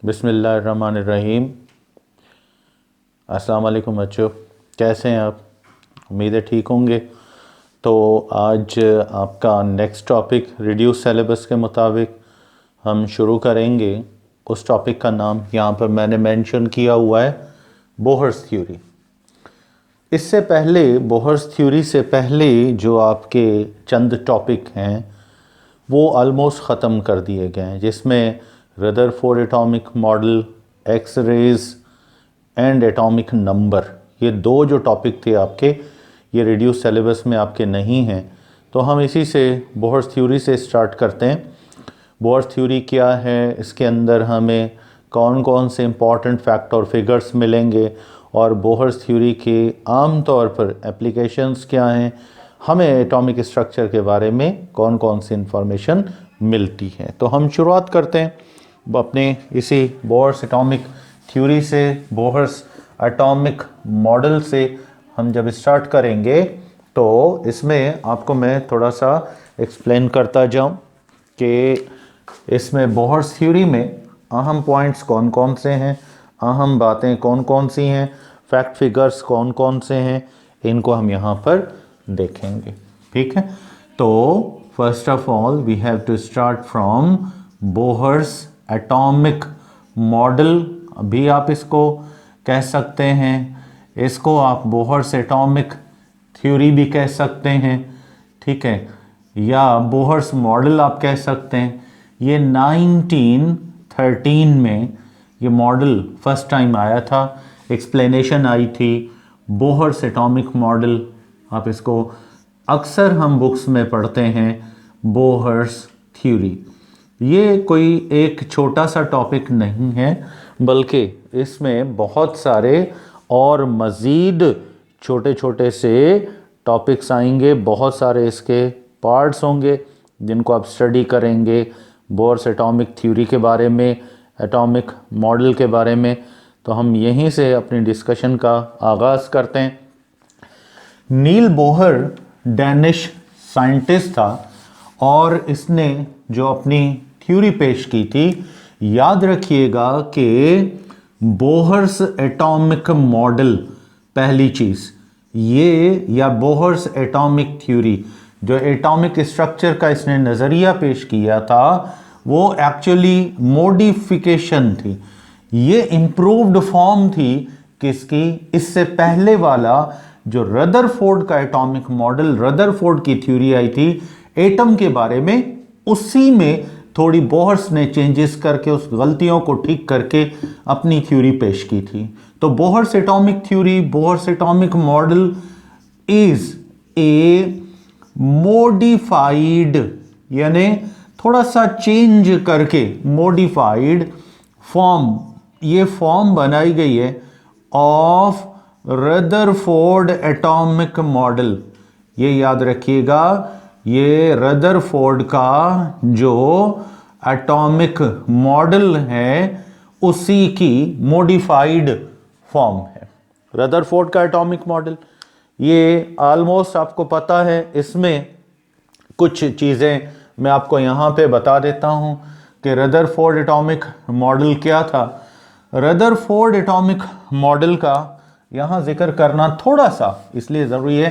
बिस्मिल्लाहिर्रहमानिर्रहीम। अस्सलाम वालेकुम बच्चों, कैसे हैं आप? उम्मीद है ठीक होंगे। तो आज आपका नेक्स्ट टॉपिक रिड्यूस सिलेबस के मुताबिक हम शुरू करेंगे। उस टॉपिक का नाम यहाँ पर मैंने मेंशन किया हुआ है, बोहर्स थ्योरी। इससे पहले बोहर्स थ्योरी से पहले जो आपके चंद टॉपिक हैं वो ऑलमोस्ट ख़त्म कर दिए गए हैं, जिसमें Rutherford atomic model, X rays and atomic number, ये दो जो टॉपिक थे आपके, ये रिड्यूस सिलेबस में आपके नहीं हैं। तो हम इसी से बोहर्स थ्योरी से स्टार्ट करते हैं। बोहर्स थ्योरी क्या है, इसके अंदर हमें कौन कौन से इंपॉर्टेंट फैक्ट और फिगर्स मिलेंगे और बोहर्स थ्योरी के आम तौर पर एप्लीकेशंस क्या हैं, हमें एटॉमिक स्ट्रक्चर के बारे में कौन कौन सी इंफॉर्मेशन मिलती है। तो हम शुरुआत करते हैं अपने इसी बोहर्स एटॉमिक थ्योरी से, बोहर्स एटॉमिक मॉडल से हम जब स्टार्ट करेंगे तो इसमें आपको मैं थोड़ा सा एक्सप्लेन करता जाऊं कि इसमें बोहर्स थ्योरी में अहम पॉइंट्स कौन कौन से हैं, अहम बातें कौन कौन सी हैं, फैक्ट फिगर्स कौन कौन से हैं, इनको हम यहाँ पर देखेंगे। ठीक है, तो first of all we have to start from Bohr's atomic model. अभी आप इसको कह सकते हैं, इसको आप बोहर्स एटॉमिक थ्योरी भी कह सकते हैं, ठीक है, या बोहर्स मॉडल आप कह सकते हैं। ये 1913 में ये मॉडल फर्स्ट टाइम आया था, एक्सप्लेनेशन आई थी बोहर्स एटॉमिक मॉडल। आप इसको अक्सर हम बुक्स में पढ़ते हैं, बोहर्स थ्योरी। ये कोई एक छोटा सा टॉपिक नहीं है, बल्कि इसमें बहुत सारे और मज़ीद छोटे छोटे से टॉपिक्स आएंगे, बहुत सारे इसके पार्ट्स होंगे जिनको आप स्टडी करेंगे बोहर्स एटॉमिक थ्योरी के बारे में, एटॉमिक मॉडल के बारे में। तो हम यहीं से अपनी डिस्कशन का आगाज़ करते हैं। नील बोहर डैनिश साइंटिस्ट था और इसने जो अपनी थ्योरी पेश की थी, याद रखिएगा कि बोहर्स एटॉमिक मॉडल पहली चीज़ ये, या बोहर्स एटॉमिक थ्योरी, जो एटॉमिक स्ट्रक्चर का इसने नज़रिया पेश किया था, वो एक्चुअली मॉडिफिकेशन थी। ये इम्प्रूव्ड फॉर्म थी किसकी? इससे पहले वाला जो रदरफोर्ड का एटॉमिक मॉडल, रदरफोर्ड की थ्योरी आई थी एटम के बारे में, उसी में थोड़ी बोहर्स ने चेंजेस करके, उस गलतियों को ठीक करके अपनी थ्योरी पेश की थी। तो Bohr's atomic theory, Bohr's atomic model is a modified, यानी थोड़ा सा चेंज करके मॉडिफाइड फॉर्म, ये फॉर्म बनाई गई है ऑफ रदरफोर्ड एटॉमिक मॉडल। ये याद रखिएगा, ये रदरफोर्ड का जो एटॉमिक मॉडल है उसी की मॉडिफाइड फॉर्म है रदरफोर्ड का एटॉमिक मॉडल। ये ऑलमोस्ट आपको पता है। इसमें कुछ चीज़ें मैं आपको यहाँ पे बता देता हूँ कि रदरफोर्ड एटॉमिक मॉडल क्या था। रदरफोर्ड एटॉमिक मॉडल का यहाँ जिक्र करना थोड़ा सा इसलिए ज़रूरी है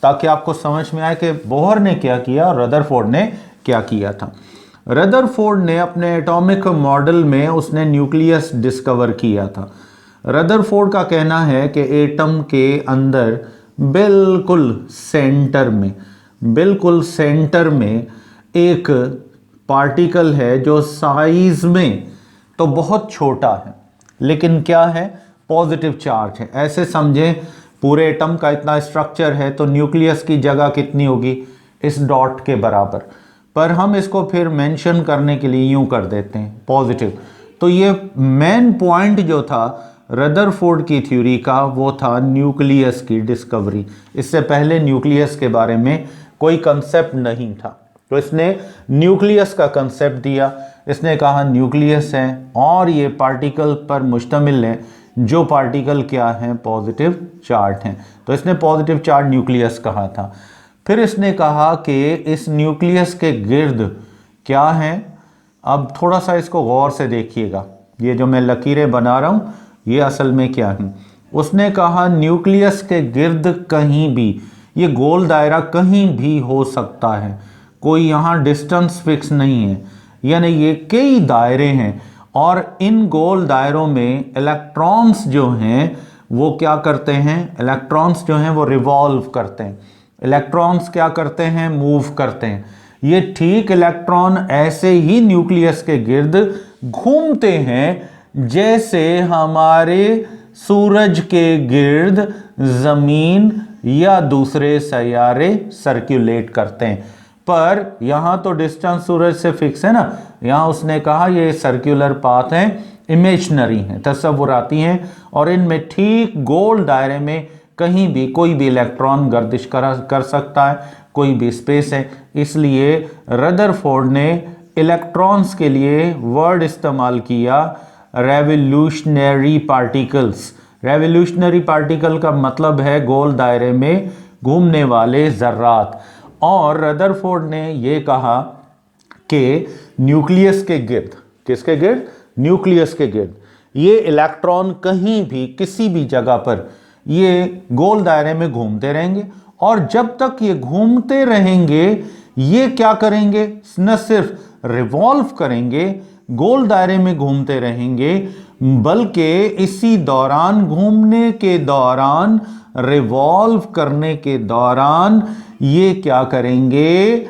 ताकि आपको समझ में आए कि बोहर ने क्या किया और रदरफोर्ड ने क्या किया था। रदरफोर्ड ने अपने एटॉमिक मॉडल में उसने न्यूक्लियस डिस्कवर किया था। रदरफोर्ड का कहना है कि एटम के अंदर बिल्कुल सेंटर में एक पार्टिकल है जो साइज में तो बहुत छोटा है, लेकिन क्या है, पॉजिटिव चार्ज है। ऐसे समझें पूरे एटम का इतना स्ट्रक्चर है तो न्यूक्लियस की जगह कितनी होगी, इस डॉट के बराबर, पर हम इसको फिर मेंशन करने के लिए यूं कर देते हैं पॉजिटिव। तो ये मेन पॉइंट जो था रदरफोर्ड की थ्योरी का, वो था न्यूक्लियस की डिस्कवरी। इससे पहले न्यूक्लियस के बारे में कोई कंसेप्ट नहीं था, तो इसने न्यूक्लियस का कंसेप्ट दिया। इसने कहा न्यूक्लियस है और ये पार्टिकल पर मुश्तमिल है, जो पार्टिकल क्या हैं, पॉजिटिव चार्ज हैं। तो इसने पॉजिटिव चार्ज न्यूक्लियस कहा था। फिर इसने कहा कि इस न्यूक्लियस के गिर्द क्या है, अब थोड़ा सा इसको गौर से देखिएगा। ये जो मैं लकीरें बना रहा हूँ ये असल में क्या है। उसने कहा न्यूक्लियस के गिर्द कहीं भी, ये गोल दायरा कहीं भी हो सकता है, कोई यहाँ डिस्टेंस फिक्स नहीं है, यानी ये कई दायरे हैं और इन गोल दायरों में इलेक्ट्रॉन्स जो हैं वो क्या करते हैं, इलेक्ट्रॉन्स जो हैं वो रिवॉल्व करते हैं। इलेक्ट्रॉन्स क्या करते हैं, मूव करते हैं। ये ठीक इलेक्ट्रॉन ऐसे ही न्यूक्लियस के गिर्द घूमते हैं जैसे हमारे सूरज के गिर्द जमीन या दूसरे सैयारे सर्कुलेट करते हैं। पर यहां तो डिस्टेंस सूरज से फिक्स है ना, यहां उसने कहा ये सर्कुलर पाथ हैं, इमेजिनरी हैं, तस्वुराती हैं, और इनमें ठीक गोल दायरे में कहीं भी कोई भी इलेक्ट्रॉन गर्दिश कर सकता है, कोई भी स्पेस है। इसलिए रदरफोर्ड ने इलेक्ट्रॉन्स के लिए वर्ड इस्तेमाल किया रेवोल्यूशनरी पार्टिकल्स। रेवोल्यूशनरी पार्टिकल का मतलब है गोल दायरे में घूमने वाले जर्रात। और रदरफोर्ड ने यह कहा कि न्यूक्लियस के गिर्द, किसके गिर्द, न्यूक्लियस के गिर्द ये इलेक्ट्रॉन कहीं भी किसी भी जगह पर ये गोल दायरे में घूमते रहेंगे, और जब तक ये घूमते रहेंगे ये क्या करेंगे, न सिर्फ रिवॉल्व करेंगे, गोल दायरे में घूमते रहेंगे, बल्कि इसी दौरान, घूमने के दौरान, रिवॉल्व करने के दौरान ये क्या करेंगे,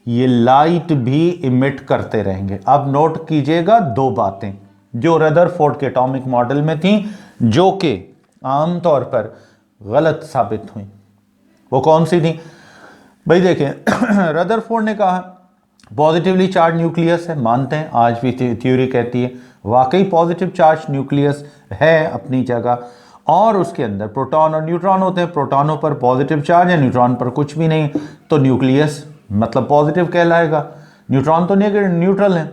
ये लाइट भी इमिट करते रहेंगे। अब नोट कीजिएगा दो बातें जो रदरफोर्ड के एटॉमिक मॉडल में थी जो कि आमतौर पर गलत साबित हुई। वो कौन सी थी भाई, देखें रदरफोर्ड ने कहा पॉजिटिवली चार्ज न्यूक्लियस है, मानते हैं, आज भी थ्योरी कहती है वाकई पॉजिटिव चार्ज न्यूक्लियस है अपनी जगह, और उसके अंदर प्रोटॉन और न्यूट्रॉन होते हैं, प्रोटॉनों पर पॉजिटिव चार्ज है, न्यूट्रॉन पर कुछ भी नहीं, तो न्यूक्लियस मतलब पॉजिटिव कहलाएगा, न्यूट्रॉन तो न्यूट्रल है।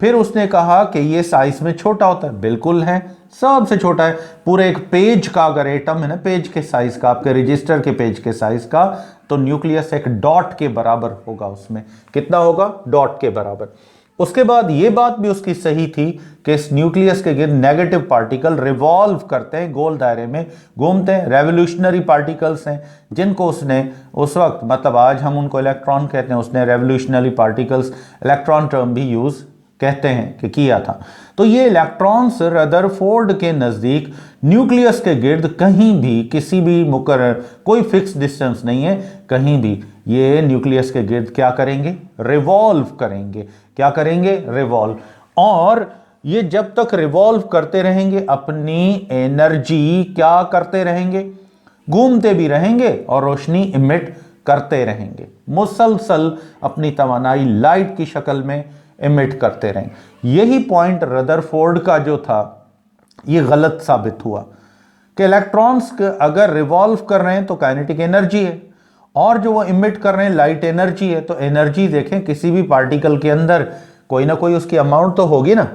फिर उसने कहा कि ये साइज में छोटा होता है, बिल्कुल है, सबसे छोटा है, पूरे एक पेज का अगर एटम है ना, पेज के साइज का, आपके रजिस्टर के पेज के साइज का, तो न्यूक्लियस एक डॉट के बराबर होगा, उसमें कितना होगा, डॉट के बराबर। उसके बाद ये बात भी उसकी सही थी कि इस न्यूक्लियस के गिर्द नेगेटिव पार्टिकल रिवॉल्व करते हैं, गोल दायरे में घूमते हैं, रेवोल्यूशनरी पार्टिकल्स हैं जिनको उसने उस वक्त, मतलब आज हम उनको इलेक्ट्रॉन कहते हैं, उसने रेवोल्यूशनरी पार्टिकल्स इलेक्ट्रॉन टर्म भी यूज कहते हैं कि किया था। तो ये इलेक्ट्रॉन्स रदरफोर्ड के नज़दीक न्यूक्लियस के गिर्द कहीं भी, किसी भी मुकर्रर, कोई फिक्स डिस्टेंस नहीं है, कहीं भी ये न्यूक्लियस के गिर्द क्या करेंगे, रिवॉल्व करेंगे। क्या करेंगे, रिवॉल्व। और ये जब तक रिवॉल्व करते रहेंगे अपनी एनर्जी क्या करते रहेंगे, घूमते भी रहेंगे और रोशनी इमिट करते रहेंगे, मुसलसल अपनी तवानाई लाइट की शक्ल में इमिट करते रहेंगे। यही पॉइंट रदरफोर्ड का जो था ये गलत साबित हुआ कि इलेक्ट्रॉन्स अगर रिवॉल्व कर रहे हैं तो काइनेटिक एनर्जी है, और जो वो इमिट कर रहे हैं लाइट एनर्जी है। तो एनर्जी देखें किसी भी पार्टिकल के अंदर कोई ना कोई उसकी अमाउंट तो होगी ना,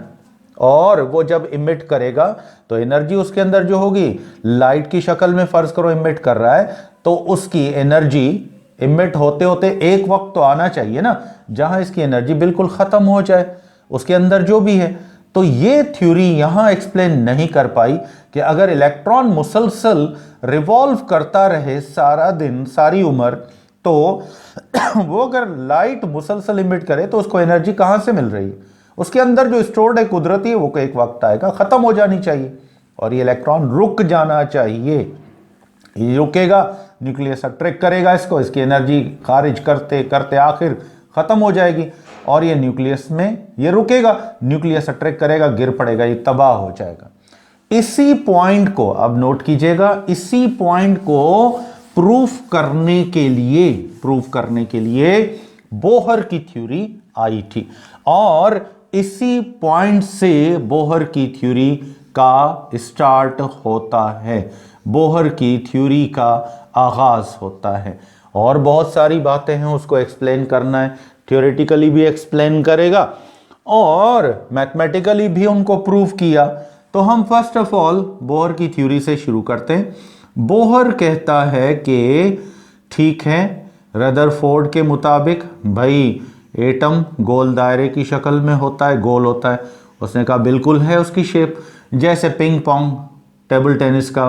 और वो जब इमिट करेगा तो एनर्जी उसके अंदर जो होगी लाइट की शक्ल में, फर्ज करो इमिट कर रहा है, तो उसकी एनर्जी इमिट होते होते एक वक्त तो आना चाहिए ना जहां इसकी एनर्जी बिल्कुल खत्म हो जाए उसके अंदर जो भी है। तो ये थ्योरी यहां एक्सप्लेन नहीं कर पाई कि अगर इलेक्ट्रॉन मुसलसल रिवॉल्व करता रहे सारा दिन, सारी उम्र, तो वो अगर लाइट मुसलसल इमिट करे तो उसको एनर्जी कहां से मिल रही है, उसके अंदर जो स्टोर्ड है कुदरती है, वो एक वक्त आएगा खत्म हो जानी चाहिए, और ये इलेक्ट्रॉन रुक जाना चाहिए। ये रुकेगा, न्यूक्लियस अट्रैक्ट करेगा इसको, इसकी एनर्जी खारिज करते करते आखिर खत्म हो जाएगी, और ये न्यूक्लियस में ये रुकेगा, न्यूक्लियस अट्रैक्ट करेगा, गिर पड़ेगा, ये तबाह हो जाएगा। इसी पॉइंट को अब नोट कीजिएगा, इसी पॉइंट को प्रूफ करने के लिए बोहर की थ्योरी आई थी, और इसी पॉइंट से बोहर की थ्योरी का स्टार्ट होता है, बोहर की थ्योरी का आगाज होता है। और बहुत सारी बातें हैं उसको एक्सप्लेन करना है, थ्योरेटिकली भी एक्सप्लेन करेगा और मैथमेटिकली भी उनको प्रूव किया। तो हम फर्स्ट ऑफ ऑल बोहर की थ्योरी से शुरू करते हैं। बोहर कहता है कि ठीक है, रदरफोर्ड के मुताबिक भाई एटम गोल दायरे की शक्ल में होता है, गोल होता है, उसने कहा बिल्कुल है उसकी शेप, जैसे पिंग पोंग टेबल टेनिस का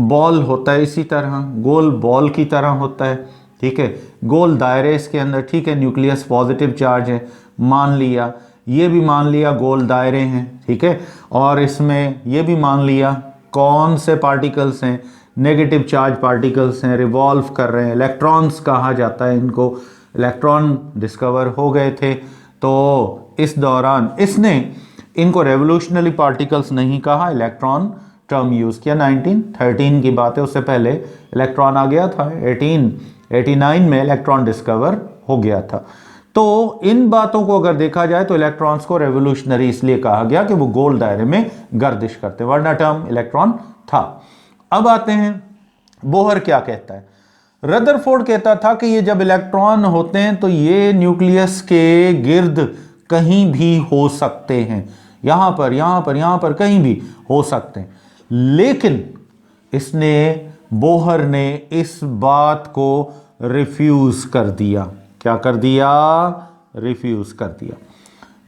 बॉल होता है इसी तरह गोल बॉल की तरह होता है, ठीक है, गोल दायरे इसके अंदर, ठीक है, न्यूक्लियस पॉजिटिव चार्ज है मान लिया, ये भी मान लिया गोल दायरे हैं, ठीक है, और इसमें ये भी मान लिया कौन से पार्टिकल्स हैं, नेगेटिव चार्ज पार्टिकल्स हैं, रिवॉल्व कर रहे हैं, इलेक्ट्रॉन्स कहा जाता है इनको, इलेक्ट्रॉन डिस्कवर हो गए थे। तो इस दौरान इसने इनको रेवोल्यूशनरी पार्टिकल्स नहीं कहा, इलेक्ट्रॉन टर्म यूज़ किया। 1913 की बात है, उससे पहले इलेक्ट्रॉन आ गया था, 1889 में इलेक्ट्रॉन डिस्कवर हो गया था। तो इन बातों को अगर देखा जाए तो इलेक्ट्रॉन्स को रेवोल्यूशनरी इसलिए कहा गया कि वो गोल दायरे में गर्दिश करते, वरना टर्म इलेक्ट्रॉन था। अब आते हैं बोहर क्या कहता है। रदरफोर्ड कहता था कि ये जब इलेक्ट्रॉन होते हैं तो ये न्यूक्लियस के गिर्द कहीं भी हो सकते हैं, यहां पर यहां पर यहां पर कहीं भी हो सकते हैं, लेकिन इसने बोहर ने इस बात को रिफ्यूज कर दिया। क्या कर दिया? रिफ्यूज कर दिया।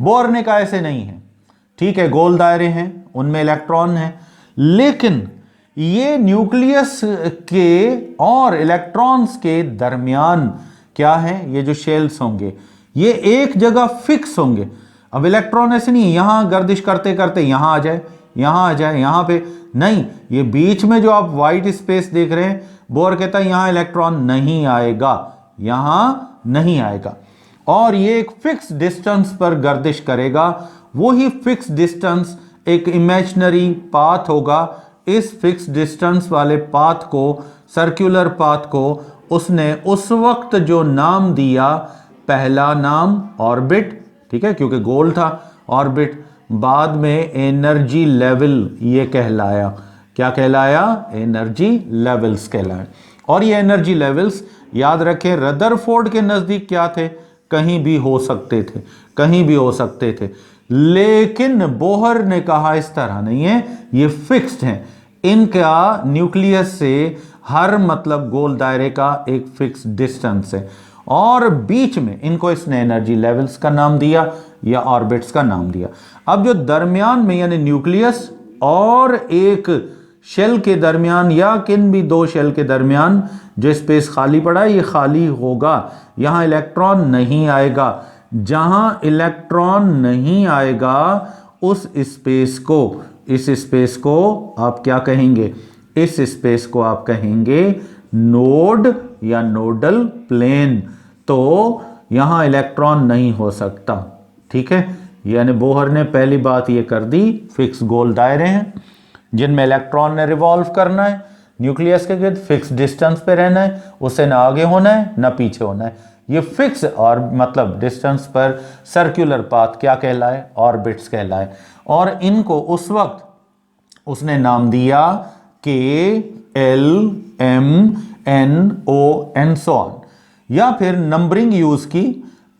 बोहर ने कहा ऐसे नहीं है, ठीक है, गोल दायरे हैं उनमें इलेक्ट्रॉन है, लेकिन ये न्यूक्लियस के और इलेक्ट्रॉन्स के दरमियान क्या है, ये जो शेल्स होंगे ये एक जगह फिक्स होंगे। अब इलेक्ट्रॉन ऐसे नहीं यहां गर्दिश करते करते यहां आ जाए, यहां आ जाए, यहां पे नहीं, ये बीच में जो आप व्हाइट स्पेस देख रहे हैं, बोहर कहता है यहां इलेक्ट्रॉन नहीं आएगा, यहां नहीं आएगा, और ये एक फिक्स डिस्टेंस पर गर्दिश करेगा। वही फिक्स डिस्टेंस एक इमेजिनरी पाथ होगा। इस फिक्स डिस्टेंस वाले पाथ को, सर्कुलर पाथ को, उसने उस वक्त जो नाम दिया, पहला नाम ऑर्बिट, ठीक है, क्योंकि गोल था ऑर्बिट, बाद में एनर्जी लेवल ये कहलाया। क्या कहलाया? एनर्जी लेवल्स कहलाया। और ये एनर्जी लेवल्स याद रखें रदरफोर्ड के नजदीक क्या थे? कहीं भी हो सकते थे, कहीं भी हो सकते थे, लेकिन बोहर ने कहा इस तरह नहीं है, ये फिक्स्ड हैं, इनका न्यूक्लियस से हर मतलब गोल दायरे का एक फिक्स डिस्टेंस है, और बीच में इनको इसने एनर्जी लेवल्स का नाम दिया या ऑर्बिट्स का नाम दिया। अब जो दरमियान में यानी न्यूक्लियस और एक शेल के दरमियान या किन भी दो शेल के दरमियान जो स्पेस खाली पड़ा है, ये खाली होगा, यहां इलेक्ट्रॉन नहीं आएगा। जहां इलेक्ट्रॉन नहीं आएगा उस स्पेस को, इस स्पेस को आप क्या कहेंगे? इस स्पेस को आप कहेंगे नोड या नोडल प्लेन। तो यहां इलेक्ट्रॉन नहीं हो सकता, ठीक है, यानी बोहर ने पहली बात ये कर दी, फिक्स गोल दायरे हैं जिनमें इलेक्ट्रॉन ने रिवॉल्व करना है, न्यूक्लियस के गिर्द फिक्स डिस्टेंस पे रहना है, उससे ना आगे होना है ना पीछे होना है, ये फिक्स और मतलब डिस्टेंस पर सर्कुलर पाथ क्या कहलाए? ऑर्बिट्स कहलाए। और इनको उस वक्त उसने नाम दिया K L M N O and so on, या फिर नंबरिंग यूज की,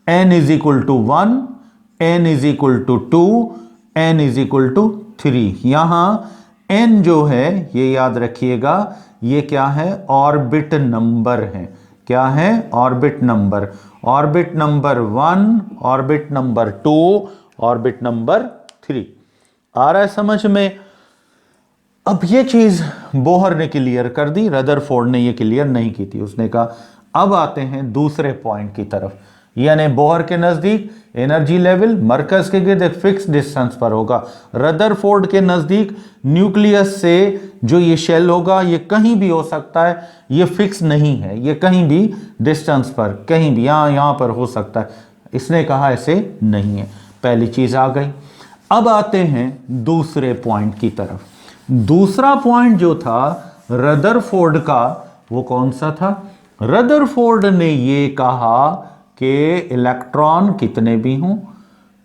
n is equal to 1, n is equal to 2, n is equal to 3। यहां n जो है ये याद रखिएगा, ये क्या है? ऑर्बिट नंबर है। क्या है? Orbit number. Orbit number 1, orbit number 2, orbit number 3। आ रहा है समझ में? अब ये चीज बोहर ने क्लियर कर दी, रदरफोर्ड ने ये क्लियर नहीं की थी। उसने कहा अब आते हैं दूसरे पॉइंट की तरफ, यानी बोहर के नजदीक एनर्जी लेवल मरकज के गिर्द एक फिक्स डिस्टेंस पर होगा, रदरफोर्ड के नजदीक न्यूक्लियस से जो ये शेल होगा ये कहीं भी हो सकता है, ये फिक्स नहीं है, ये कहीं भी डिस्टेंस पर, कहीं भी यहां पर हो सकता है। इसने कहा ऐसे नहीं है। पहली चीज आ गई। अब आते हैं दूसरे पॉइंट की तरफ। दूसरा पॉइंट जो था रदरफोर्ड का, वो कौन सा था? रदरफोर्ड ने ये कहा कि इलेक्ट्रॉन कितने भी हों,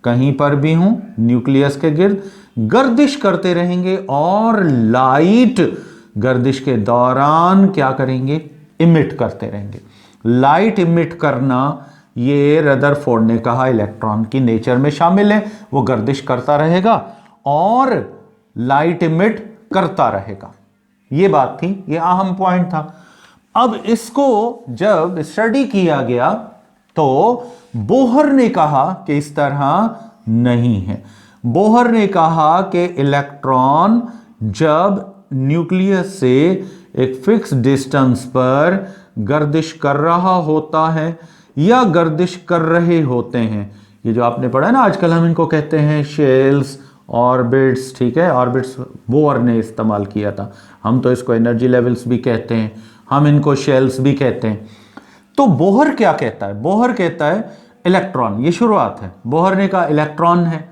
कहीं पर भी हों, न्यूक्लियस के गिर्द गर्दिश करते रहेंगे, और लाइट गर्दिश के दौरान क्या करेंगे? इमिट करते रहेंगे। लाइट इमिट करना ये रदरफोर्ड ने कहा इलेक्ट्रॉन की नेचर में शामिल है, वो गर्दिश करता रहेगा और लाइट इमिट करता रहेगा। ये बात थी, ये अहम पॉइंट था। अब इसको जब स्टडी किया गया तो बोहर ने कहा कि इस तरह नहीं है। बोहर ने कहा कि इलेक्ट्रॉन जब न्यूक्लियस से एक फिक्स डिस्टेंस पर गर्दिश कर रहा होता है या गर्दिश कर रहे होते हैं, ये जो आपने पढ़ा है ना, आजकल हम इनको कहते हैं शेल्स, ऑर्बिट्स, ठीक है, ऑर्बिट्स बोहर ने इस्तेमाल किया था, हम तो इसको एनर्जी लेवल्स भी कहते हैं, हम इनको शेल्स भी कहते हैं। तो बोहर क्या कहता है? बोहर कहता है इलेक्ट्रॉन, ये शुरुआत है, बोहर ने कहा इलेक्ट्रॉन है,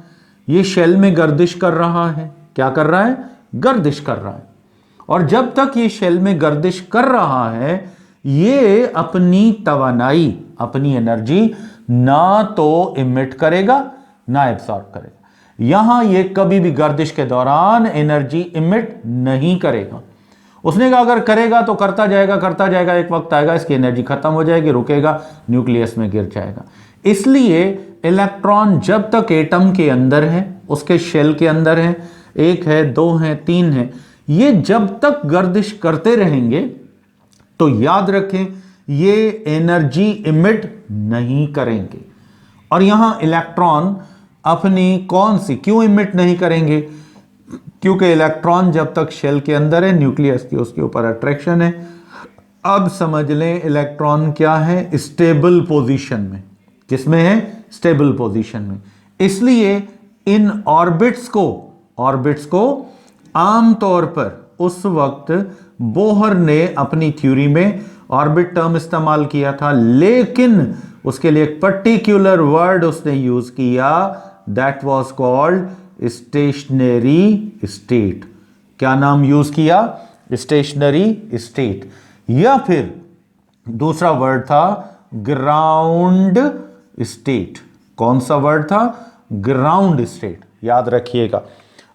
ये शेल में गर्दिश कर रहा है। क्या कर रहा है? गर्दिश कर रहा है। और जब तक ये शेल में गर्दिश कर रहा है, ये अपनी तवानाई, अपनी एनर्जी ना तो इमिट करेगा ना एब्सॉर्ब करेगा। यहां ये कभी भी गर्दिश के दौरान एनर्जी इमिट नहीं करेगा। उसने कहा अगर करेगा तो करता जाएगा, एक वक्त आएगा इसकी एनर्जी खत्म हो जाएगी, रुकेगा, न्यूक्लियस में गिर जाएगा। इसलिए इलेक्ट्रॉन जब तक एटम के अंदर है, उसके शेल के अंदर है, 1 है, 2 है, 3 है, ये जब तक गर्दिश करते रहेंगे तो याद रखें ये एनर्जी इमिट नहीं करेंगे। और यहां इलेक्ट्रॉन अपनी कौन सी, क्यों इमिट नहीं करेंगे? क्योंकि इलेक्ट्रॉन जब तक शेल के अंदर है, न्यूक्लियस की उसके ऊपर अट्रैक्शन है। अब समझ लें इलेक्ट्रॉन क्या है? स्टेबल पोजीशन में। किसमें है? स्टेबल पोजीशन में। इसलिए इन ऑर्बिट्स को आमतौर पर उस वक्त बोहर ने अपनी थ्योरी में ऑर्बिट टर्म इस्तेमाल किया था, लेकिन उसके लिए एक पर्टिकुलर वर्ड उसने यूज किया, that was called stationery state. क्या नाम यूज किया? Stationery state. या फिर दूसरा वर्ड था ग्राउंड स्टेट। कौन सा वर्ड था? Ground state. याद रखिएगा।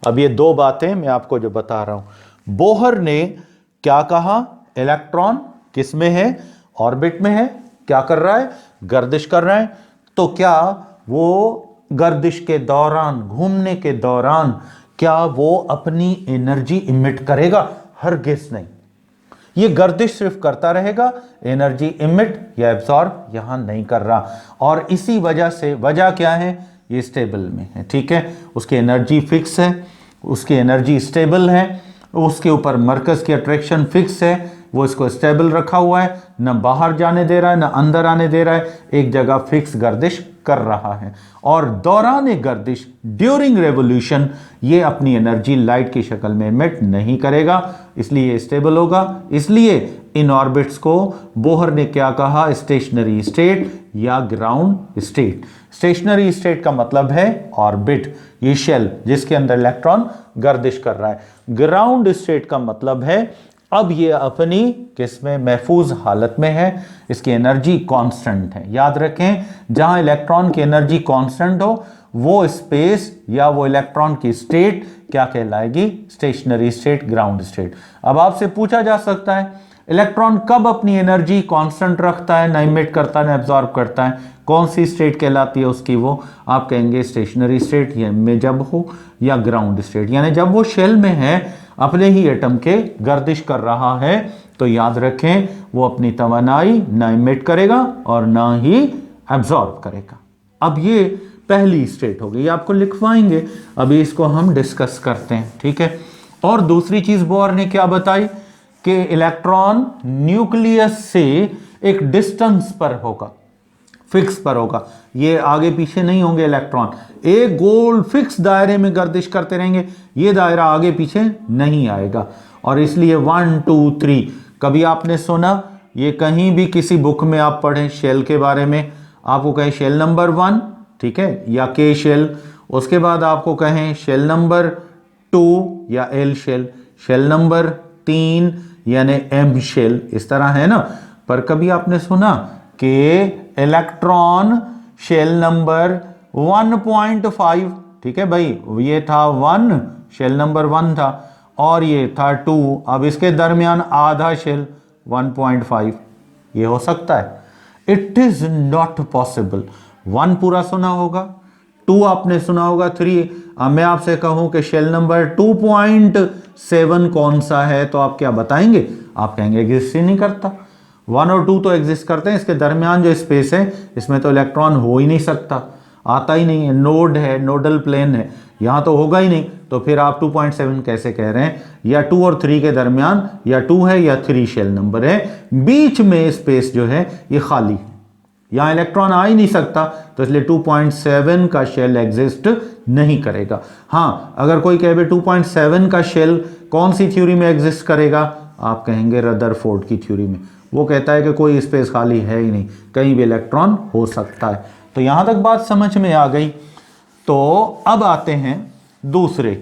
अब ये दो बातें मैं आपको जो बता रहा हूं, बोहर ने क्या कहा? इलेक्ट्रॉन किस में है? ऑर्बिट में है। क्या कर रहा है? गर्दिश कर रहा है। तो क्या वो गर्दिश के दौरान, घूमने के दौरान, क्या वो अपनी एनर्जी इमिट करेगा? हरगिज़ नहीं। ये गर्दिश सिर्फ करता रहेगा, एनर्जी इमिट या एब्सॉर्ब यहां नहीं कर रहा। और इसी वजह से, वजह क्या है? ये स्टेबल में है, ठीक है, उसकी एनर्जी फिक्स है, उसकी एनर्जी स्टेबल है, उसके ऊपर मरकज की अट्रैक्शन फिक्स है, वो इसको स्टेबल रखा हुआ है, न बाहर जाने दे रहा है, न अंदर आने दे रहा है, एक जगह फिक्स गर्दिश कर रहा है। और दौरान गर्दिश, ड्यूरिंग रेवोल्यूशन, ये अपनी एनर्जी लाइट की शक्ल में इमिट नहीं करेगा, इसलिए स्टेबल होगा। इसलिए इन ऑर्बिट्स को बोहर ने क्या कहा? स्टेशनरी स्टेट या ग्राउंड स्टेट। स्टेशनरी स्टेट का मतलब है ऑर्बिट, ये शेल जिसके अंदर इलेक्ट्रॉन गर्दिश कर रहा है। ग्राउंड स्टेट का मतलब है अब ये अपनी किसमें? महफूज हालत में है, इसकी एनर्जी कांस्टेंट है। याद रखें, जहां इलेक्ट्रॉन की एनर्जी कांस्टेंट हो, वो स्पेस या वो इलेक्ट्रॉन की स्टेट क्या कहलाएगी? Stationary state, ground state. अब आपसे पूछा जा सकता है इलेक्ट्रॉन कब अपनी एनर्जी कांस्टेंट रखता है, ना इमिट करता है, ना एब्जॉर्ब करता है? कौन सी स्टेट कहलाती है उसकी? वो आप कहेंगे स्टेशनरी स्टेट में जब हो, या ग्राउंड स्टेट, यानी जब वो शेल में है, अपने ही एटम के गर्दिश कर रहा है, तो याद रखें वो अपनी तवानाई ना इमिट करेगा और ना ही एब्जॉर्ब करेगा। अब ये पहली स्टेट हो गई, आपको लिखवाएंगे, अभी इसको हम डिस्कस करते हैं, ठीक है। और दूसरी चीज बोहर ने क्या बताई कि इलेक्ट्रॉन न्यूक्लियस से एक डिस्टेंस पर होगा, फिक्स पर होगा, ये आगे पीछे नहीं होंगे इलेक्ट्रॉन, एक गोल फिक्स दायरे में गर्दिश करते रहेंगे, ये दायरा आगे पीछे नहीं आएगा। और इसलिए 1 2 3, कभी आपने सुना ये कहीं भी किसी बुक में आप पढ़ें शेल के बारे में, आपको कहें शेल नंबर 1, ठीक है, या के शेल, उसके बाद आपको कहें शेल नंबर 2 या एल शेल, शेल नंबर 3 यानी एम शेल, इस तरह है ना। पर कभी आपने सुना कि इलेक्ट्रॉन शेल नंबर 1.5, ठीक है भाई, ये था 1, शेल नंबर 1 था, और ये था 2, अब इसके दरमियान आधा शेल 1.5, ये हो सकता है? It is not possible. 1 पूरा सुना होगा, 2 आपने सुना होगा, 3। अब मैं आपसे कहूं कि शेल नंबर 2.7 कौन सा है, तो आप क्या बताएंगे? आप कहेंगे एग्जिस्ट ही नहीं करता। 1 और 2 तो एग्जिस्ट करते हैं, इसके दरमियान जो स्पेस है इसमें तो इलेक्ट्रॉन हो ही नहीं सकता। आता ही नहीं है, नोड है, नोडल प्लेन है, यहाँ तो होगा ही नहीं, तो फिर आप 2.7 कैसे कह रहे हैं? या 2 और 3 के दरमियान या 2 है या 3 शेल नंबर है, बीच में स्पेस जो है ये खाली है, यहाँ इलेक्ट्रॉन आ ही नहीं सकता, तो इसलिए 2.7 का शेल एग्जिस्ट नहीं करेगा। हाँ, अगर कोई कहे 2.7 का शेल कौन सी थ्योरी में एग्जिस्ट करेगा, आप कहेंगे रदरफोर्ड की थ्योरी में। वो कहता है कि कोई स्पेस खाली है ही नहीं, कहीं भी इलेक्ट्रॉन हो सकता है। तो यहां तक बात समझ में आ गई। तो अब आते हैं दूसरे,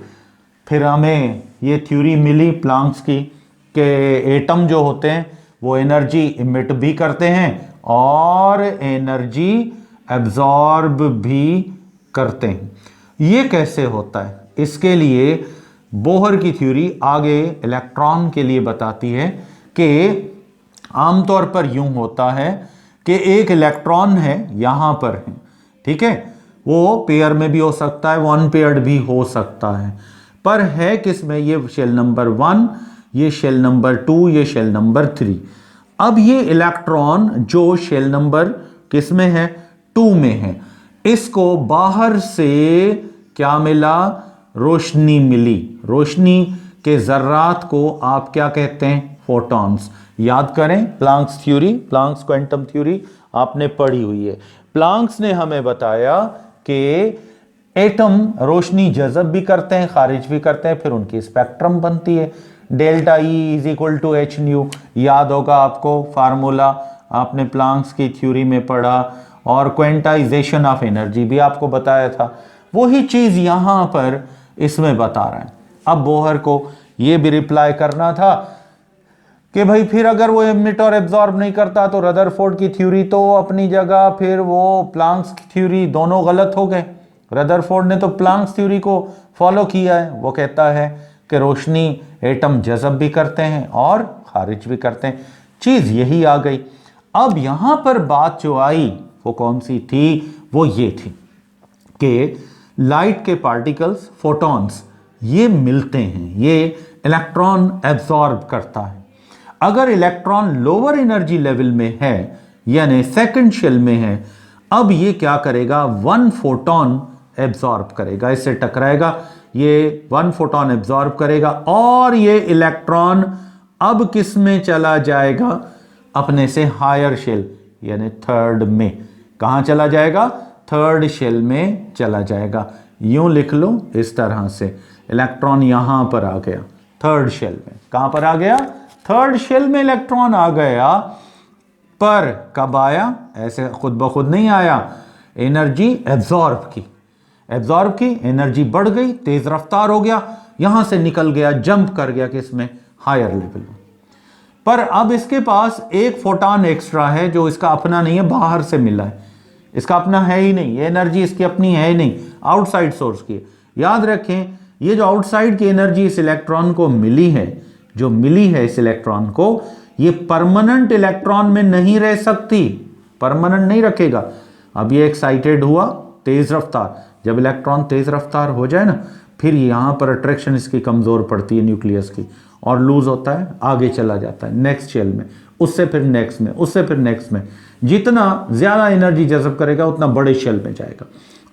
फिर हमें ये थ्योरी मिली प्लांक्स की कि एटम जो होते हैं वो एनर्जी इमिट भी करते हैं और एनर्जी एब्जॉर्ब भी करते हैं। ये कैसे होता है? इसके लिए बोहर की थ्योरी आगे इलेक्ट्रॉन के लिए बताती है कि आमतौर पर यूं होता है कि एक इलेक्ट्रॉन है यहां पर है, ठीक है, वो पेयर में भी हो सकता है, वन पेयर्ड भी हो सकता है, पर है किस में? ये शेल नंबर 1, ये शेल नंबर 2, ये शेल नंबर 3। अब ये इलेक्ट्रॉन जो शेल नंबर किस में है? 2 में है, इसको बाहर से क्या मिला? रोशनी मिली। रोशनी के जर्रात को आप क्या कहते हैं? फोटॉन्स। याद करें Planck's theory, Planck's quantum theory आपने पढ़ी हुई है। प्लांक्स ने हमें बताया कि एटम रोशनी जज़ब भी करते हैं, खारिज भी करते हैं, फिर उनकी स्पेक्ट्रम बनती है, delta E is equal to h nu. याद होगा आपको फार्मूला, आपने प्लांक्स की थ्योरी में पढ़ा, और क्वेंटाइजेशन ऑफ एनर्जी भी आपको बताया था। वही चीज यहां पर इसमें बता रहा है। अब बोहर को यह भी रिप्लाई करना था कि भाई फिर अगर वो एमिट और एब्जॉर्ब नहीं करता तो रदरफोर्ड की थ्योरी तो अपनी जगह, फिर वो प्लांक्स की थ्योरी, दोनों गलत हो गए। रदरफोर्ड ने तो प्लांक्स थ्योरी को फॉलो किया है, वो कहता है कि रोशनी एटम जज़ब भी करते हैं और खारिज भी करते हैं। चीज यही आ गई। अब यहां पर बात जो आई वो कौन सी थी? वो ये थी कि लाइट के पार्टिकल्स, फोटॉन्स, ये मिलते हैं, ये इलेक्ट्रॉन एब्जॉर्ब करता है। अगर इलेक्ट्रॉन लोअर एनर्जी लेवल में है, यानी सेकंड शेल में है, अब ये क्या करेगा? 1 फोटॉन एब्जॉर्ब करेगा, इससे टकराएगा, ये 1 फोटॉन एब्जॉर्ब करेगा और ये इलेक्ट्रॉन अब किस में चला जाएगा? अपने से हायर शेल यानी थर्ड में। कहां चला जाएगा? थर्ड शेल में चला जाएगा। यूं लिख लो इस तरह से, इलेक्ट्रॉन यहां पर आ गया थर्ड शेल में। कहां पर आ गया? थर्ड शेल में इलेक्ट्रॉन आ गया, पर कब आया? ऐसे खुद ब खुद नहीं आया, एनर्जी एब्जॉर्ब की, एब्जॉर्ब की, एनर्जी बढ़ गई, तेज रफ्तार हो गया, यहां से निकल गया, जंप कर गया किसमें? हायर लेवल में। पर अब इसके पास एक फोटॉन एक्स्ट्रा है जो इसका अपना नहीं है, बाहर से मिला है, इसका अपना है ही नहीं, ये एनर्जी इसकी अपनी है ही नहीं, आउटसाइड सोर्स की। याद रखें, ये जो आउटसाइड की एनर्जी इस इलेक्ट्रॉन को मिली है, जो मिली है इस इलेक्ट्रॉन को, ये परमानेंट इलेक्ट्रॉन में नहीं रह सकती, परमानेंट नहीं रखेगा। अब ये एक्साइटेड हुआ, तेज रफ्तार, जब इलेक्ट्रॉन तेज रफ्तार हो जाए ना, फिर यहां पर अट्रैक्शन इसकी कमजोर पड़ती है न्यूक्लियस की, और लूज होता है, आगे चला जाता है नेक्स्ट शेल में, उससे फिर नेक्स्ट में, उससे फिर नेक्स्ट में। जितना ज्यादा एनर्जी जज़ब करेगा उतना बड़े शेल में जाएगा।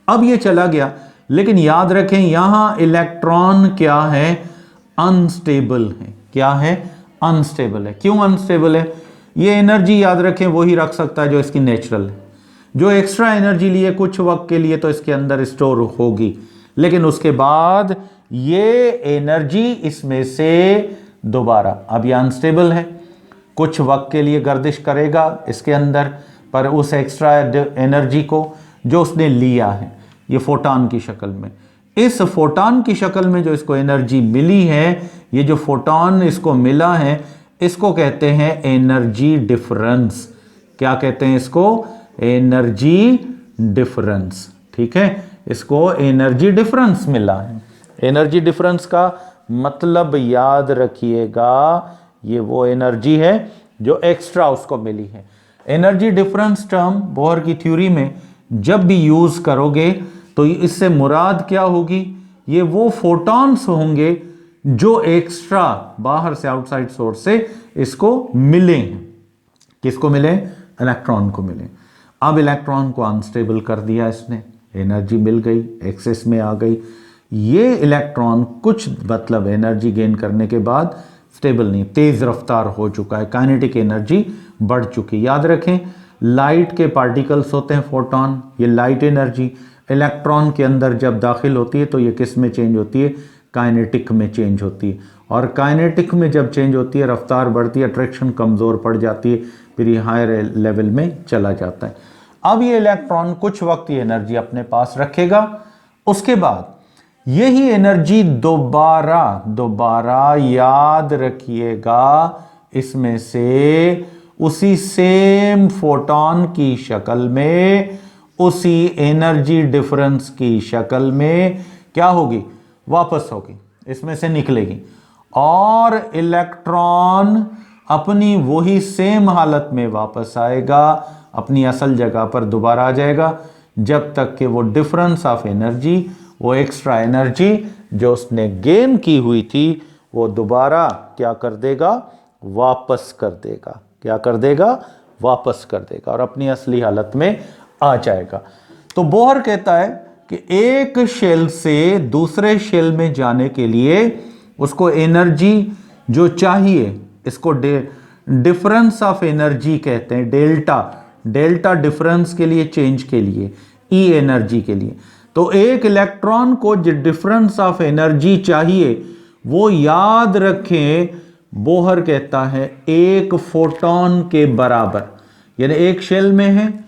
अब ये चला गया, लेकिन याद रखें यहां इलेक्ट्रॉन क्या है? अनस्टेबल है। क्या है? अनस्टेबल है। क्यों अनस्टेबल है? ये एनर्जी याद रखें वही रख सकता है जो इसकी नेचुरल है। जो एक्स्ट्रा एनर्जी लिए कुछ वक्त के लिए तो इसके अंदर स्टोर होगी, लेकिन उसके बाद ये एनर्जी इसमें से दोबारा, अब ये अनस्टेबल है, कुछ वक्त के लिए गर्दिश करेगा इसके अंदर, पर उस एक्स्ट्रा एनर्जी को जो उसने लिया है ये फोटॉन की शक्ल में, इस फोटॉन की शक्ल में जो इसको एनर्जी मिली है, ये जो फोटॉन इसको मिला है, इसको कहते हैं एनर्जी डिफरेंस। क्या कहते हैं इसको? Energy difference. ठीक है, इसको एनर्जी डिफरेंस मिला है। एनर्जी डिफरेंस का मतलब याद रखिएगा, ये वो एनर्जी है जो एक्स्ट्रा उसको मिली है। एनर्जी डिफरेंस टर्म बोहर की थ्योरी में जब भी यूज करोगे तो इससे मुराद क्या होगी? ये वो फोटॉन्स होंगे जो एक्स्ट्रा बाहर से, आउटसाइड सोर्स से इसको मिले हैं। किसको मिले? इलेक्ट्रॉन को मिले। अब इलेक्ट्रॉन को अनस्टेबल कर दिया इसने, एनर्जी मिल गई, एक्सेस में आ गई। ये इलेक्ट्रॉन कुछ मतलब एनर्जी गेन करने के बाद स्टेबल नहीं, तेज रफ्तार हो चुका है, काइनेटिक एनर्जी बढ़ चुकी। याद रखें लाइट के पार्टिकल्स होते हैं फोटॉन, ये लाइट एनर्जी इलेक्ट्रॉन के अंदर जब दाखिल होती है तो ये किस में चेंज होती है, काइनेटिक में चेंज होती है। और काइनेटिक में जब चेंज होती है रफ्तार बढ़ती है, अट्रैक्शन कमज़ोर पड़ जाती है, फिर ये हायर लेवल में चला जाता है। अब ये इलेक्ट्रॉन कुछ वक्त ये एनर्जी अपने पास रखेगा, उसके बाद यही एनर्जी दोबारा याद रखिएगा इसमें से उसी सेम फोटॉन की शक्ल में, उसी एनर्जी डिफरेंस की शक्ल में क्या होगी, वापस होगी, इसमें से निकलेगी। और इलेक्ट्रॉन अपनी वही सेम हालत में वापस आएगा, अपनी असल जगह पर दोबारा आ जाएगा, जब तक कि वो डिफरेंस ऑफ एनर्जी, वो एक्स्ट्रा एनर्जी जो उसने गेन की हुई थी वो दोबारा क्या कर देगा, वापस कर देगा। क्या कर देगा, वापस कर देगा और अपनी असली हालत में आ जाएगा। तो बोहर कहता है कि एक शेल से दूसरे शेल में जाने के लिए उसको एनर्जी जो चाहिए, इसको डिफरेंस ऑफ एनर्जी कहते हैं, डेल्टा डिफरेंस के लिए, चेंज के लिए, ई एनर्जी के लिए। तो एक इलेक्ट्रॉन को जो डिफरेंस ऑफ एनर्जी चाहिए वो याद रखें, बोहर कहता है एक फोटॉन के बराबर। यानी एक शेल में है,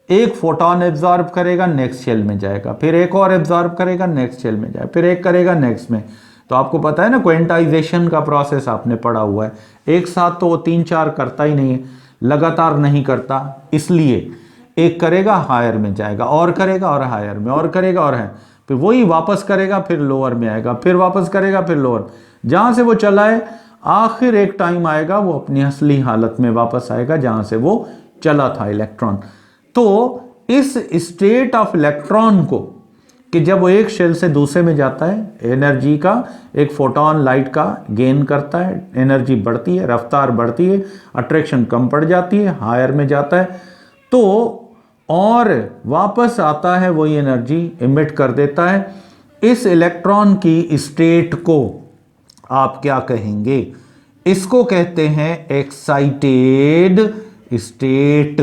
एक फोटॉन एब्जॉर्ब करेगा, नेक्स्ट शेल में जाएगा, फिर एक और एब्जॉर्ब करेगा, नेक्स्ट शेल में जाएगा, फिर एक करेगा नेक्स्ट में। तो आपको पता है ना क्वेंटाइजेशन का प्रोसेस आपने पढ़ा हुआ है, एक साथ तो वो 3-4 करता ही नहीं है, लगातार नहीं करता, इसलिए एक करेगा हायर में जाएगा, और करेगा और हायर में, और करेगा और है, फिर वही वापस करेगा, फिर लोअर में आएगा, फिर वापस करेगा, फिर लोअर, जहां से वो चला है आखिर एक टाइम आएगा वो अपनी असली हालत में वापस आएगा जहां से वो चला था इलेक्ट्रॉन। तो इस स्टेट ऑफ इलेक्ट्रॉन को कि जब वो एक शेल से दूसरे में जाता है, एनर्जी का एक फोटॉन लाइट का गेन करता है, एनर्जी बढ़ती है, रफ्तार बढ़ती है, अट्रैक्शन कम पड़ जाती है, हायर में जाता है, तो और वापस आता है वही एनर्जी इमिट कर देता है। इस इलेक्ट्रॉन की स्टेट को आप क्या कहेंगे, इसको कहते हैं एक्साइटेड स्टेट।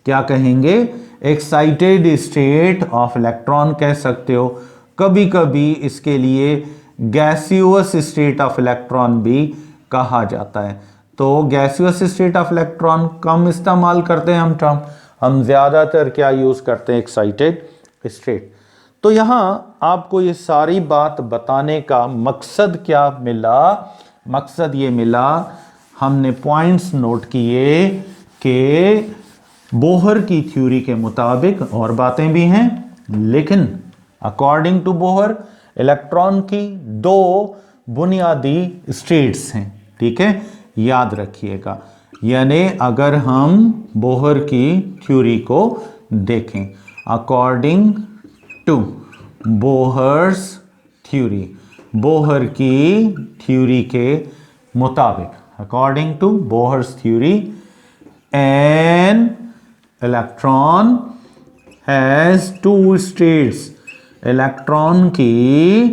क्या कहेंगे, एक्साइटेड स्टेट ऑफ इलेक्ट्रॉन कह सकते हो। कभी कभी इसके लिए गैसियस स्टेट ऑफ इलेक्ट्रॉन भी कहा जाता है। तो गैसियस स्टेट ऑफ इलेक्ट्रॉन कम इस्तेमाल करते हैं हम टर्म, हम ज़्यादातर क्या यूज़ करते हैं, एक्साइटेड स्टेट। तो यहाँ आपको ये सारी बात बताने का मकसद क्या मिला, मकसद ये मिला, हमने पॉइंट्स नोट किए कि बोहर की थ्योरी के मुताबिक और बातें भी हैं, लेकिन अकॉर्डिंग टू बोहर इलेक्ट्रॉन की 2 बुनियादी स्टेट्स हैं। ठीक है, याद रखिएगा। यानी अगर हम बोहर की थ्योरी को देखें, according to Bohr's theory, Bohr की थ्योरी के मुताबिक, according to Bohr's theory, an electron has 2 states. Electron की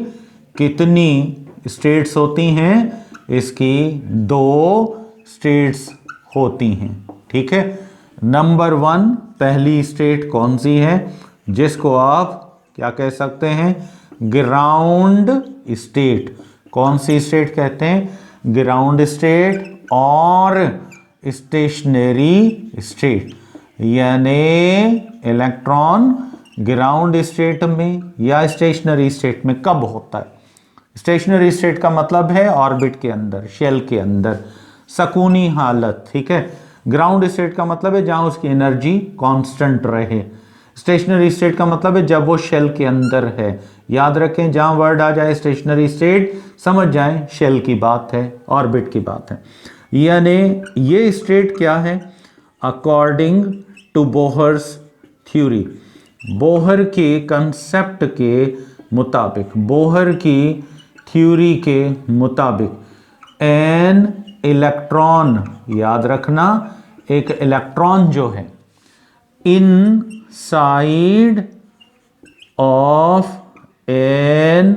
कितनी स्टेट्स होती हैं, इसकी 2 स्टेट्स होती हैं। ठीक है, नंबर 1 पहली स्टेट कौन सी है, जिसको आप क्या कह सकते हैं, ग्राउंड स्टेट। कौन सी स्टेट कहते हैं, ग्राउंड स्टेट और स्टेशनरी स्टेट। यानी इलेक्ट्रॉन ग्राउंड स्टेट में या स्टेशनरी स्टेट में कब होता है। स्टेशनरी स्टेट का मतलब है ऑर्बिट के अंदर, शेल के अंदर, सकूनी हालत। ठीक है, ग्राउंड स्टेट का मतलब है जहां उसकी एनर्जी कांस्टेंट रहे। स्टेशनरी स्टेट का मतलब है जब वो शेल के अंदर है। याद रखें, जहां वर्ड आ जाए स्टेशनरी स्टेट समझ जाएं शेल की बात है, ऑर्बिट की बात है। यानी ये स्टेट क्या है, according to Bohr's theory, Bohr के कंसेप्ट के मुताबिक, बोहर की थ्योरी के मुताबिक, एन इलेक्ट्रॉन, याद रखना एक इलेक्ट्रॉन जो है इनसाइड ऑफ एन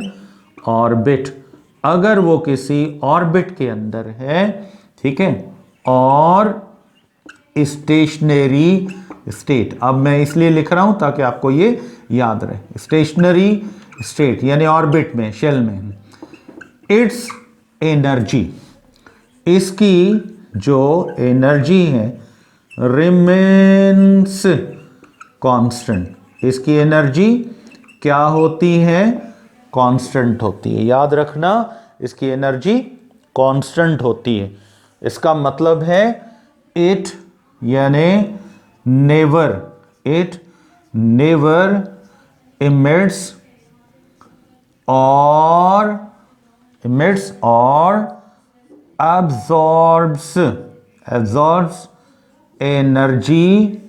ऑर्बिट, अगर वो किसी ऑर्बिट के अंदर है, ठीक है, और स्टेशनरी स्टेट। अब मैं इसलिए लिख रहा हूं ताकि आपको ये याद रहे, स्टेशनरी स्टेट यानी ऑर्बिट में, शेल में। इट्स एनर्जी, इसकी जो एनर्जी है, रिमेन्स कांस्टेंट, इसकी एनर्जी क्या होती है, कांस्टेंट होती है। याद रखना, इसकी एनर्जी कांस्टेंट होती है। इसका मतलब है इट यानी never, it never emits or absorbs energy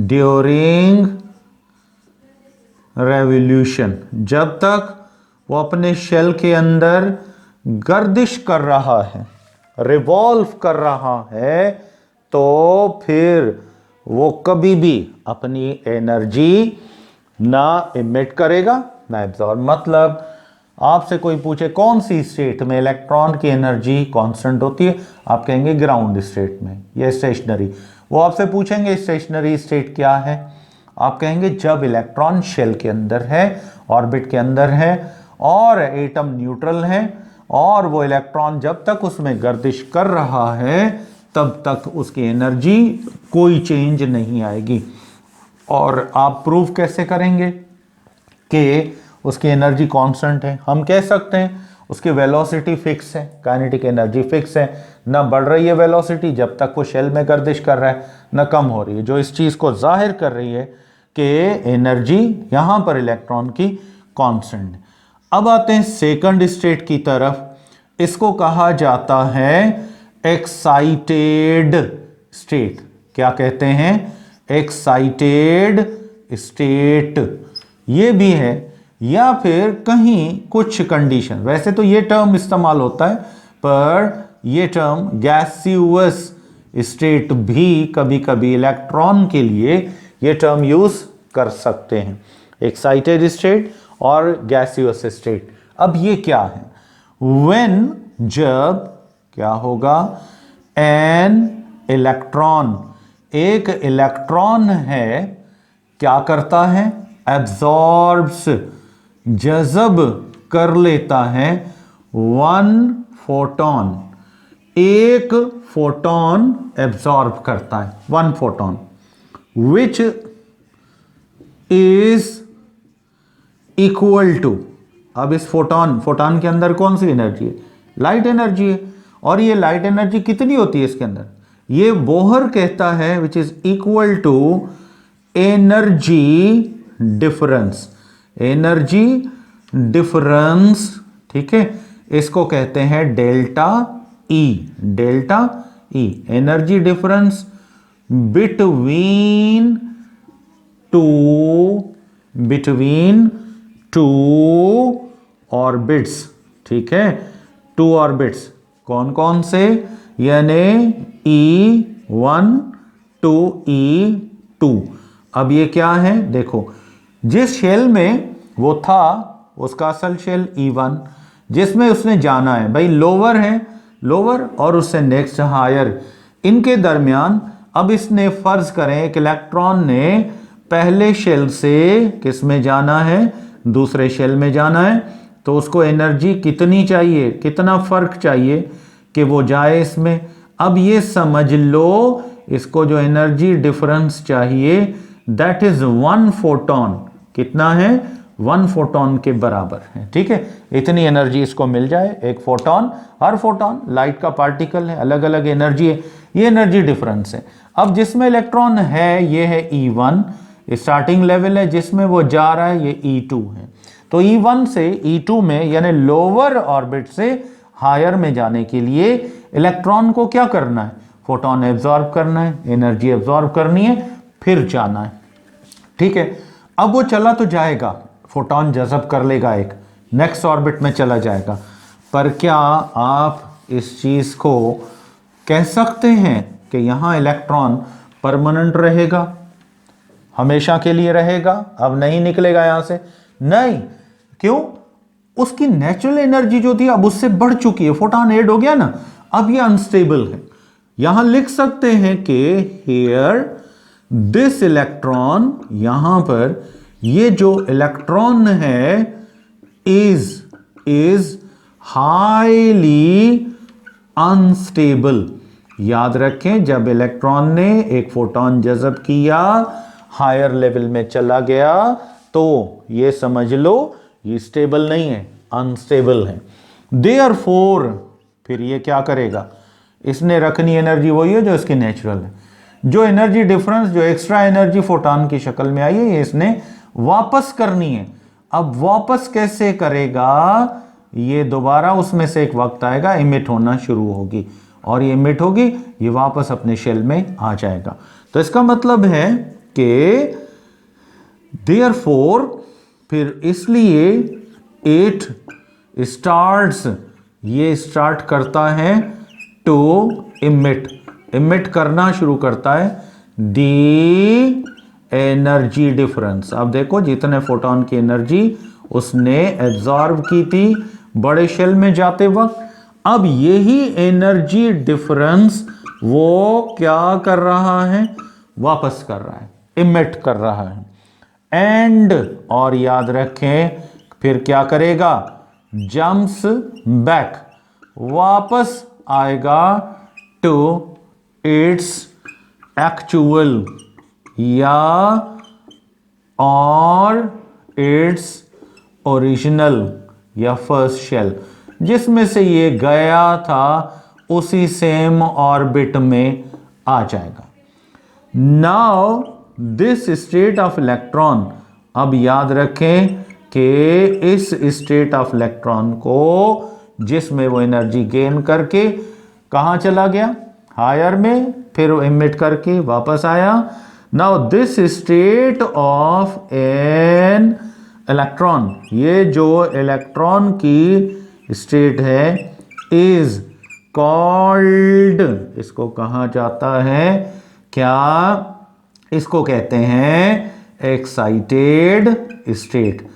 during revolution। जब तक वो अपने शेल के अंदर गर्दिश कर रहा है, रिवॉल्व कर रहा है, तो फिर वो कभी भी अपनी एनर्जी ना इमिट करेगा ना एब्जॉर्ब। मतलब आपसे कोई पूछे कौन सी स्टेट में इलेक्ट्रॉन की एनर्जी कांस्टेंट होती है, आप कहेंगे ग्राउंड स्टेट में या स्टेशनरी। वो आपसे पूछेंगे स्टेशनरी स्टेट क्या है, आप कहेंगे जब इलेक्ट्रॉन शेल के अंदर है, ऑर्बिट के अंदर है और एटम न्यूट्रल है, और वो इलेक्ट्रॉन जब तक उसमें गर्दिश कर रहा है तब तक उसकी एनर्जी कोई चेंज नहीं आएगी। और आप प्रूव कैसे करेंगे कि उसकी एनर्जी कांस्टेंट है? हम कह सकते हैं उसकी वेलोसिटी फिक्स है, काइनेटिक एनर्जी फिक्स है, ना बढ़ रही है वेलोसिटी जब तक वो शेल में गर्दिश कर रहा है, ना कम हो रही है, जो इस चीज़ को जाहिर कर रही है कि एनर्जी यहाँ पर इलेक्ट्रॉन की कांस्टेंट है। अब आते हैं सेकंड स्टेट की तरफ। इसको कहा जाता है एक्साइटेड स्टेट। क्या कहते हैं? Excited state. ये भी है, या फिर कहीं कुछ कंडीशन, वैसे तो ये टर्म इस्तेमाल होता है, पर ये टर्म गैसियस स्टेट भी कभी कभी इलेक्ट्रॉन के लिए ये टर्म यूज कर सकते हैं, एक्साइटेड स्टेट और गैसियस स्टेट। अब ये क्या है? व्हेन, जब क्या होगा, एन इलेक्ट्रॉन, एक इलेक्ट्रॉन है, क्या करता है? एब्जॉर्ब्स, जज़ब कर लेता है, वन फोटोन, एक फोटोन एब्जॉर्ब करता है, one photon, which is equal to. अब इस फोटोन के अंदर कौन सी एनर्जी है? लाइट एनर्जी है। और ये लाइट एनर्जी कितनी होती है इसके अंदर? ये बोहर कहता है which is equal to energy difference, energy difference, ठीक है, इसको कहते हैं delta E, delta E, energy difference between two orbits, ठीक है, टू ऑर्बिट्स। कौन कौन से? यानी E1 टू E2। अब ये क्या है? देखो, जिस शेल में वो था उसका असल शेल E1, जिसमें उसने जाना है, भाई लोअर है, लोअर और उससे नेक्स्ट हायर, इनके दरमियान अब इसने फर्ज करें एक इलेक्ट्रॉन ने पहले शेल से किस में जाना है? दूसरे शेल में जाना है, तो उसको एनर्जी कितनी चाहिए, कितना फर्क चाहिए कि वो जाए इसमें। अब ये समझ लो, इसको जो एनर्जी डिफरेंस चाहिए दैट इज वन फोटोन। कितना है? वन फोटोन के बराबर है, ठीक है। इतनी एनर्जी इसको मिल जाए, एक फोटोन, हर फोटोन लाइट का पार्टिकल है, अलग अलग एनर्जी है, ये एनर्जी डिफरेंस है। अब जिसमें इलेक्ट्रॉन है ये है E1, स्टार्टिंग लेवल है, जिसमें वो जा रहा है ये E2 है। तो E1 से E2 में यानी लोअर ऑर्बिट से हायर में जाने के लिए इलेक्ट्रॉन को क्या करना है? फोटोन एब्जॉर्ब करना है, एनर्जी एब्जॉर्ब करनी है, फिर जाना है, ठीक है। अब वो चला तो जाएगा, फोटोन जज़ब कर लेगा, एक नेक्स्ट ऑर्बिट में चला जाएगा, पर क्या आप इस चीज को कह सकते हैं कि यहां इलेक्ट्रॉन परमानेंट रहेगा? हमेशा के लिए रहेगा, अब नहीं निकलेगा यहां से, नहीं। क्यों? उसकी नेचुरल एनर्जी जो थी अब उससे बढ़ चुकी है, फोटॉन ऐड हो गया ना, अब ये अनस्टेबल है। यहां लिख सकते हैं कि हियर दिस इलेक्ट्रॉन, यहां पर ये जो इलेक्ट्रॉन है इज हाईली अनस्टेबल। याद रखें, जब इलेक्ट्रॉन ने एक फोटॉन जज़ब किया, हायर लेवल में चला गया, तो ये समझ लो ये स्टेबल नहीं है, अनस्टेबल है। देयरफॉर फिर ये क्या करेगा, इसने रखनी एनर्जी वही है जो इसकी नेचुरल है। जो एनर्जी डिफरेंस, जो एक्स्ट्रा एनर्जी फोटॉन की शक्ल में आई है, ये इसने वापस करनी है। अब वापस कैसे करेगा, ये दोबारा उसमें से एक वक्त आएगा, इमिट होना शुरू होगी, और ये इमिट होगी, ये वापस अपने शेल में आ जाएगा। तो इसका मतलब है कि देयरफॉर, फिर इसलिए इट स्टार्ट्स, ये स्टार्ट करता है टू इमिट करना शुरू करता है दी एनर्जी डिफरेंस। अब देखो, जितने फोटॉन की एनर्जी उसने एब्जॉर्ब की थी बड़े शेल में जाते वक्त, अब यही एनर्जी डिफरेंस वो क्या कर रहा है, वापस कर रहा है, इमिट कर रहा है। एंड, और याद रखें फिर क्या करेगा, जंप्स बैक, वापस आएगा टू इट्स एक्चुअल या और इट्स ओरिजिनल या फर्स्ट शेल, जिसमें से ये गया था उसी सेम ऑर्बिट में आ जाएगा। Now this state of electron, अब याद रखें कि इस स्टेट ऑफ इलेक्ट्रॉन को, जिसमें वो एनर्जी गेन करके कहां चला गया, हायर में, फिर वो इमिट करके वापस आया। Now this state of an electron, ये जो इलेक्ट्रॉन की स्टेट है, इज कॉल्ड, इसको कहा जाता है क्या, इसको कहते हैं एक्साइटेड स्टेट।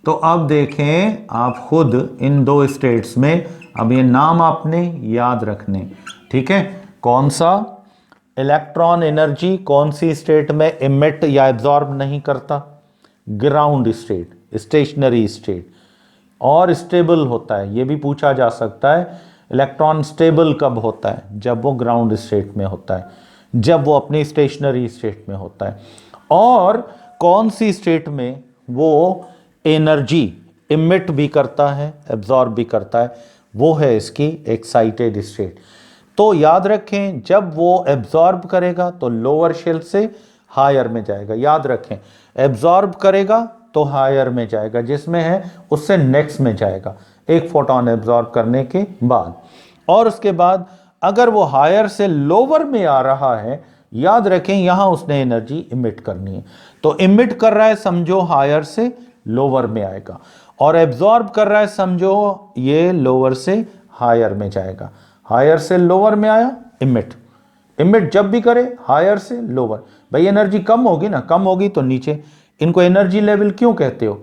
तो अब देखें आप खुद इन दो स्टेट्स में, अब ये नाम आपने याद रखने, ठीक है। कौन सा इलेक्ट्रॉन एनर्जी कौन सी स्टेट में इमिट या एब्जॉर्ब नहीं करता, ग्राउंड स्टेट, स्टेशनरी स्टेट, और स्टेबल होता है। ये भी पूछा जा सकता है इलेक्ट्रॉन स्टेबल कब होता है, जब वो ग्राउंड स्टेट में होता है, जब वो अपनी स्टेशनरी स्टेट में होता है। और कौन सी स्टेट में वो एनर्जी इमिट भी करता है, एब्जॉर्ब भी करता है, वो है इसकी एक्साइटेड स्टेट। तो याद रखें, जब वो एब्जॉर्ब करेगा तो लोअर शेल से हायर में जाएगा। याद रखें, एब्जॉर्ब करेगा तो हायर में जाएगा, जिसमें है उससे नेक्स्ट में जाएगा एक फोटॉन एब्जॉर्ब करने के बाद। और उसके बाद अगर वो हायर से लोअर में आ रहा है, याद रखें यहां उसने एनर्जी इमिट करनी है। तो इमिट कर रहा है, समझो हायर से लोअर में आएगा, और एब्जॉर्ब कर रहा है, समझो ये लोअर से हायर में जाएगा। हायर से लोअर में आया, इमिट, इमिट जब भी करे हायर से लोअर, भाई एनर्जी कम होगी ना, कम होगी तो नीचे। इनको एनर्जी लेवल क्यों कहते हो,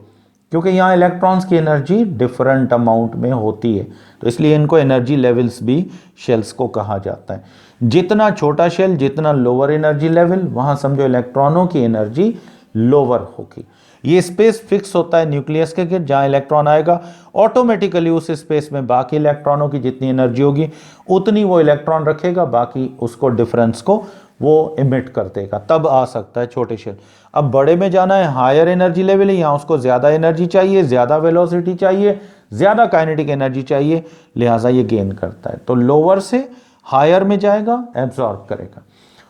क्योंकि यहाँ इलेक्ट्रॉन्स की एनर्जी डिफरेंट अमाउंट में होती है, तो इसलिए इनको एनर्जी लेवल्स भी शेल्स को कहा जाता है। जितना छोटा शेल, जितना लोअर एनर्जी लेवल, वहाँ समझो इलेक्ट्रॉनों की एनर्जी लोअर होगी। ये स्पेस फिक्स होता है न्यूक्लियस के गिर्द, जहाँ इलेक्ट्रॉन आएगा ऑटोमेटिकली उस स्पेस में बाकी इलेक्ट्रॉनों की जितनी एनर्जी होगी उतनी वो इलेक्ट्रॉन रखेगा, बाकी उसको डिफरेंस को वो इमिट कर देगा, तब आ सकता है छोटे शेल। अब बड़े में जाना है, हायर एनर्जी लेवल है, यहाँ उसको ज़्यादा एनर्जी चाहिए, ज़्यादा वेलोसिटी चाहिए, ज़्यादा काइनेटिक एनर्जी चाहिए, लिहाजा ये गेन करता है। तो लोअर से हायर में जाएगा, एब्जॉर्ब करेगा,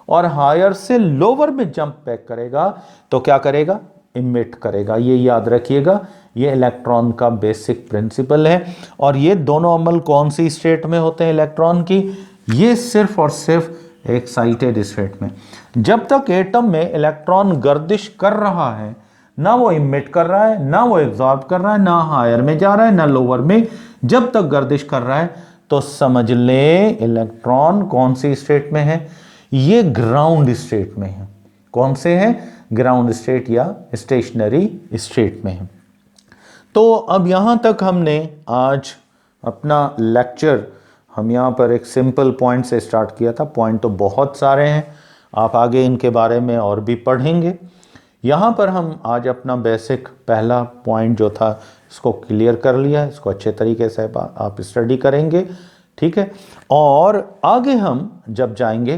और हायर से लोअर में जंप बैक करेगा तो क्या करेगा, इमिट करेगा। ये याद रखिएगा, ये इलेक्ट्रॉन का बेसिक प्रिंसिपल है। और ये दोनों अमल कौन सी स्टेट में होते हैं इलेक्ट्रॉन की, ये सिर्फ और सिर्फ एक्साइटेड स्टेट में। जब तक एटम में इलेक्ट्रॉन गर्दिश कर रहा है, ना वो इमिट कर रहा है, ना वो एब्जॉर्ब कर रहा है, ना हायर में जा रहा है, ना लोअर में, जब तक गर्दिश कर रहा है तो समझ ले इलेक्ट्रॉन कौन सी स्टेट में है, ये ग्राउंड स्टेट में है। कौन से हैं, ग्राउंड स्टेट या स्टेशनरी स्टेट में हैं। तो अब यहाँ तक हमने आज अपना लेक्चर हम यहाँ पर एक सिंपल पॉइंट से स्टार्ट किया था। पॉइंट तो बहुत सारे हैं, आप आगे इनके बारे में और भी पढ़ेंगे। यहाँ पर हम आज अपना बेसिक पहला पॉइंट जो था इसको क्लियर कर लिया है, इसको अच्छे तरीके से आप स्टडी करेंगे, ठीक है। और आगे हम जब जाएंगे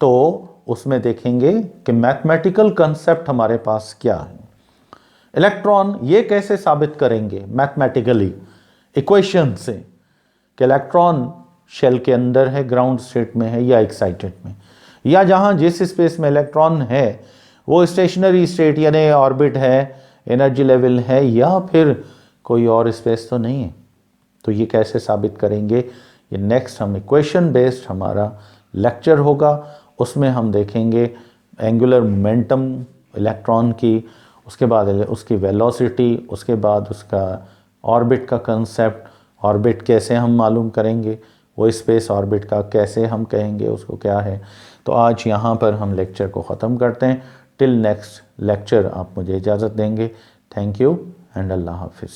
तो उसमें देखेंगे कि मैथमेटिकल कंसेप्ट हमारे पास क्या है। इलेक्ट्रॉन ये कैसे साबित करेंगे मैथमेटिकली, इक्वेशन से, कि इलेक्ट्रॉन शेल के अंदर है, ग्राउंड स्टेट में है या एक्साइटेड में, या जहाँ जिस स्पेस में इलेक्ट्रॉन है वो स्टेशनरी स्टेट यानी ऑर्बिट है, एनर्जी लेवल है, या फिर कोई और स्पेस तो नहीं है। तो ये कैसे साबित करेंगे, ये नेक्स्ट हम इक्वेशन बेस्ड हमारा लेक्चर होगा। उसमें हम देखेंगे एंगुलर मोमेंटम इलेक्ट्रॉन की, उसके बाद उसकी वेलोसिटी, उसके बाद उसका ऑर्बिट का कंसेप्ट, ऑर्बिट कैसे हम मालूम करेंगे, वो स्पेस ऑर्बिट का कैसे हम कहेंगे उसको क्या है। तो आज यहाँ पर हम लेक्चर को ख़त्म करते हैं। टिल नेक्स्ट लेक्चर आप मुझे इजाज़त देंगे। थैंक यू एंड अल्लाह हाफिज़।